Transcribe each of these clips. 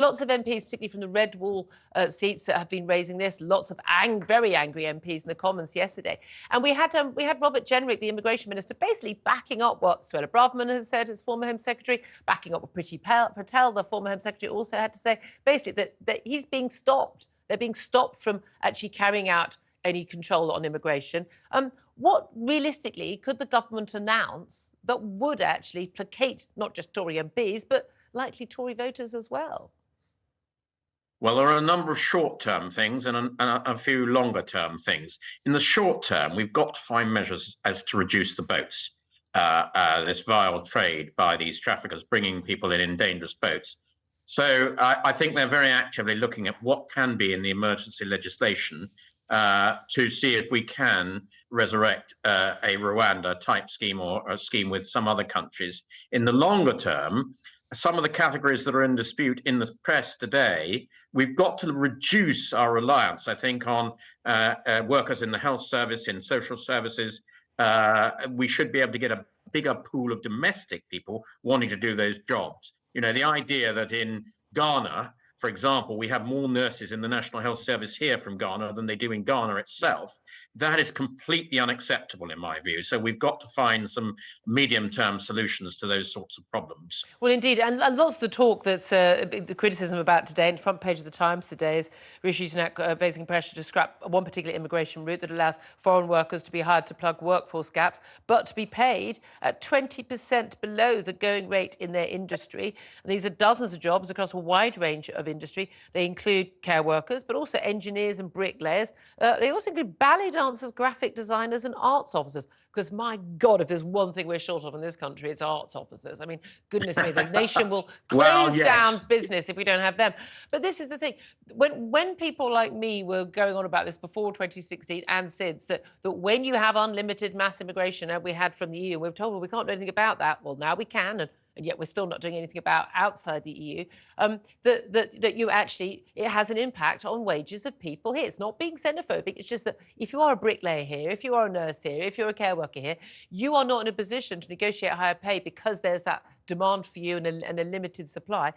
Lots of MPs, particularly from the red wall seats, that have been raising this. Lots of very angry MPs in the Commons yesterday. And we had Robert Jenrick, the immigration minister, basically backing up what Suella Braverman has said as former Home Secretary, backing up what Priti Patel, the former Home Secretary, also had to say, basically that he's being stopped. They're being stopped from actually carrying out any control on immigration. What realistically could the government announce that would actually placate not just Tory MPs, but likely Tory voters as well? Well, there are a number of short-term things and a few longer-term things. In the short term, we've got to find measures as to reduce the boats, this vile trade by these traffickers bringing people in dangerous boats. So I think they're very actively looking at what can be in the emergency legislation to see if we can resurrect a Rwanda-type scheme or a scheme with some other countries. In the longer term, some of the categories that are in dispute in the press today, we've got to reduce our reliance, I think, on workers in the health service, in social services. We should be able to get a bigger pool of domestic people wanting to do those jobs. You know, the idea that in Ghana, for example, we have more nurses in the National Health Service here from Ghana than they do in Ghana itself. That is completely unacceptable in my view. So we've got to find some medium-term solutions to those sorts of problems. Well, indeed, and lots of the talk that's the criticism about today, and the front page of the Times today, is Rishi Sunak facing pressure to scrap one particular immigration route that allows foreign workers to be hired to plug workforce gaps, but to be paid at 20% below the going rate in their industry. And these are dozens of jobs across a wide range of industry. They include care workers, but also engineers and bricklayers. They also include ballet dancers, graphic designers and arts officers. Because, my God, if there's one thing we're short of in this country, it's arts officers. I mean, goodness me, the nation will close down business if we don't have them. But this is the thing. When people like me were going on about this before 2016 and since, that when you have unlimited mass immigration, as we had from the EU, we're told, well, we can't do anything about that. Well, now we can, and yet we're still not doing anything about outside the EU, that you actually, it has an impact on wages of people here. It's not being xenophobic. It's just that if you are a bricklayer here, if you are a nurse here, if you're a care worker here, you are not in a position to negotiate higher pay because there's that demand for you and a limited supply,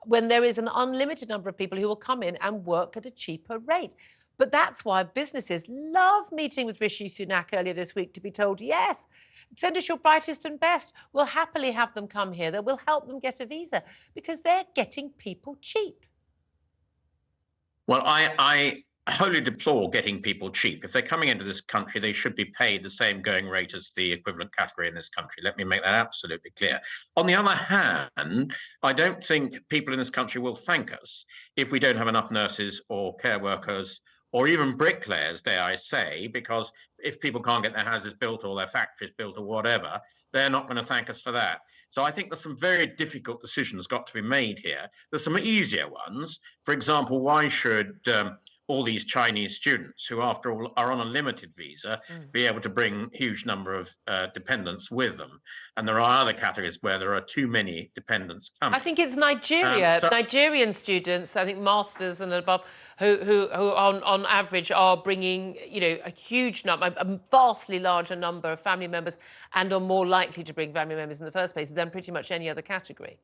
when there is an unlimited number of people who will come in and work at a cheaper rate. But that's why businesses love meeting with Rishi Sunak earlier this week to be told, yes, send us your brightest and best. We'll happily have them come here. That will help them get a visa because they're getting people cheap. Well, I wholly deplore getting people cheap. If they're coming into this country, they should be paid the same going rate as the equivalent category in this country. Let me make that absolutely clear. On the other hand, I don't think people in this country will thank us if we don't have enough nurses or care workers or even bricklayers, dare I say, because if people can't get their houses built or their factories built or whatever, they're not going to thank us for that. So I think there's some very difficult decisions got to be made here. There's some easier ones. For example, why should all these Chinese students, who after all are on a limited visa, be able to bring a huge number of dependents with them? And there are other categories where there are too many dependents coming. I think it's Nigeria. Nigerian students, I think masters and above, who on average are bringing, you know, a huge number, a vastly larger number of family members, and are more likely to bring family members in the first place than pretty much any other category.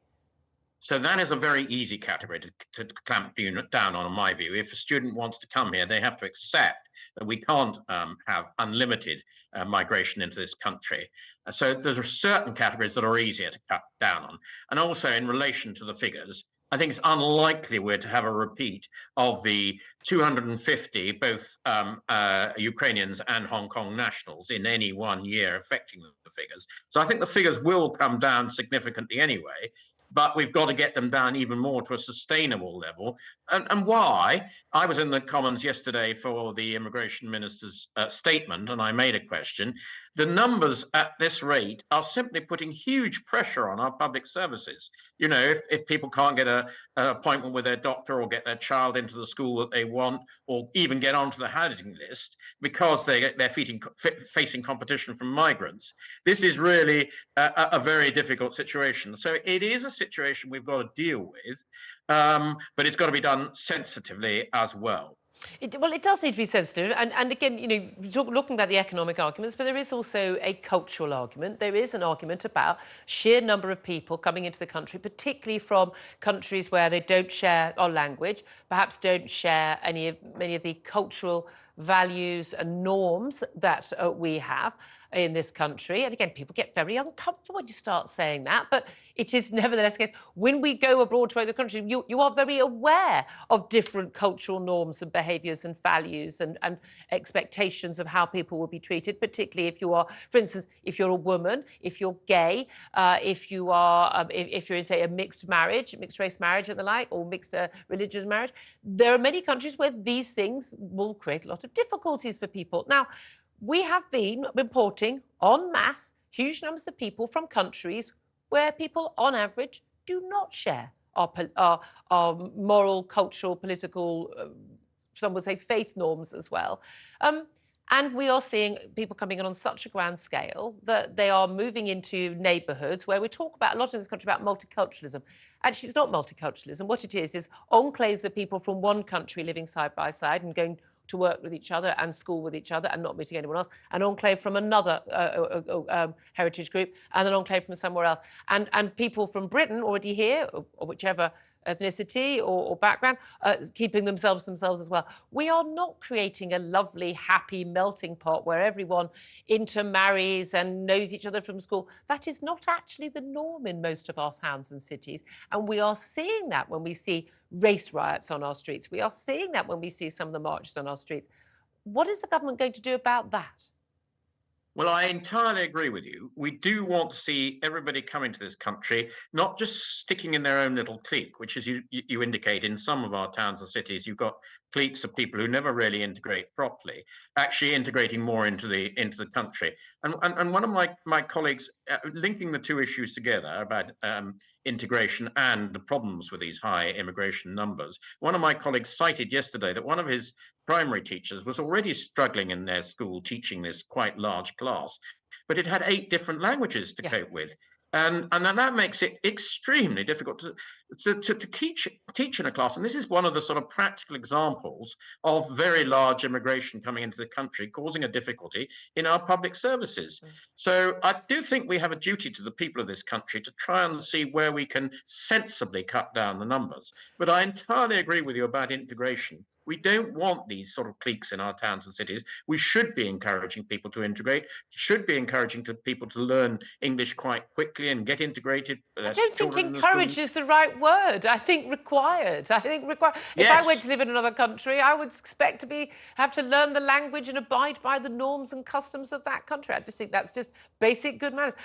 So that is a very easy category to clamp down on, in my view. If a student wants to come here, they have to accept that we can't have unlimited migration into this country. So there are certain categories that are easier to cut down on. And also in relation to the figures, I think it's unlikely we're to have a repeat of the 250, both Ukrainians and Hong Kong nationals in any 1 year affecting the figures. So I think the figures will come down significantly anyway. But we've got to get them down even more to a sustainable level. And why? I was in the Commons yesterday for the immigration minister's statement, and I made a question. The numbers at this rate are simply putting huge pressure on our public services. You know, if people can't get an appointment with their doctor or get their child into the school that they want, or even get onto the housing list because they're facing competition from migrants, this is really a very difficult situation. So it is a situation we've got to deal with, but it's got to be done sensitively as well. Well, it does need to be sensitive. And again, you know, looking about the economic arguments, but there is also a cultural argument. There is an argument about sheer number of people coming into the country, particularly from countries where they don't share our language, perhaps don't share many of the cultural values and norms that we have in this country. And again, people get very uncomfortable when you start saying that, but it is nevertheless the case. When we go abroad to other countries, you are very aware of different cultural norms and behaviours and values and expectations of how people will be treated, particularly if you are, for instance, if you're a woman, if you're gay, if you're in, say, a mixed marriage, mixed race marriage and the like, or mixed religious marriage. There are many countries where these things will create a lot of difficulties for people. Now, we have been importing en masse huge numbers of people from countries where people, on average, do not share our moral, cultural, political, some would say faith norms as well. And we are seeing people coming in on such a grand scale that they are moving into neighbourhoods where we talk about a lot in this country about multiculturalism. Actually, it's not multiculturalism. What it is enclaves of people from one country living side by side and going to work with each other and school with each other and not meeting anyone else, an enclave from another heritage group and an enclave from somewhere else. And people from Britain already here, of whichever ethnicity or background, keeping themselves as well. We are not creating a lovely, happy melting pot where everyone intermarries and knows each other from school. That is not actually the norm in most of our towns and cities. And we are seeing that when we see race riots on our streets. We are seeing that when we see some of the marches on our streets. What is the government going to do about that? Well, I entirely agree with you. We do want to see everybody come into this country, not just sticking in their own little clique, which, as you indicate, in some of our towns and cities, you've got cliques of people who never really integrate properly, actually integrating more into the country. And one of my colleagues, linking the two issues together about integration and the problems with these high immigration numbers, one of my colleagues cited yesterday that one of his primary teachers was already struggling in their school teaching this quite large class, but it had 8 different languages to cope with. And then that makes it extremely difficult to teach in a class. And this is one of the sort of practical examples of very large immigration coming into the country, causing a difficulty in our public services. So I do think we have a duty to the people of this country to try and see where we can sensibly cut down the numbers. But I entirely agree with you about integration. We don't want these sort of cliques in our towns and cities. We should be encouraging people to integrate, should be encouraging people to learn English quite quickly and get integrated. I don't think encourage is the right word. I think required. I think required. If I went to live in another country, I would expect to have to learn the language and abide by the norms and customs of that country. I just think that's just basic good manners.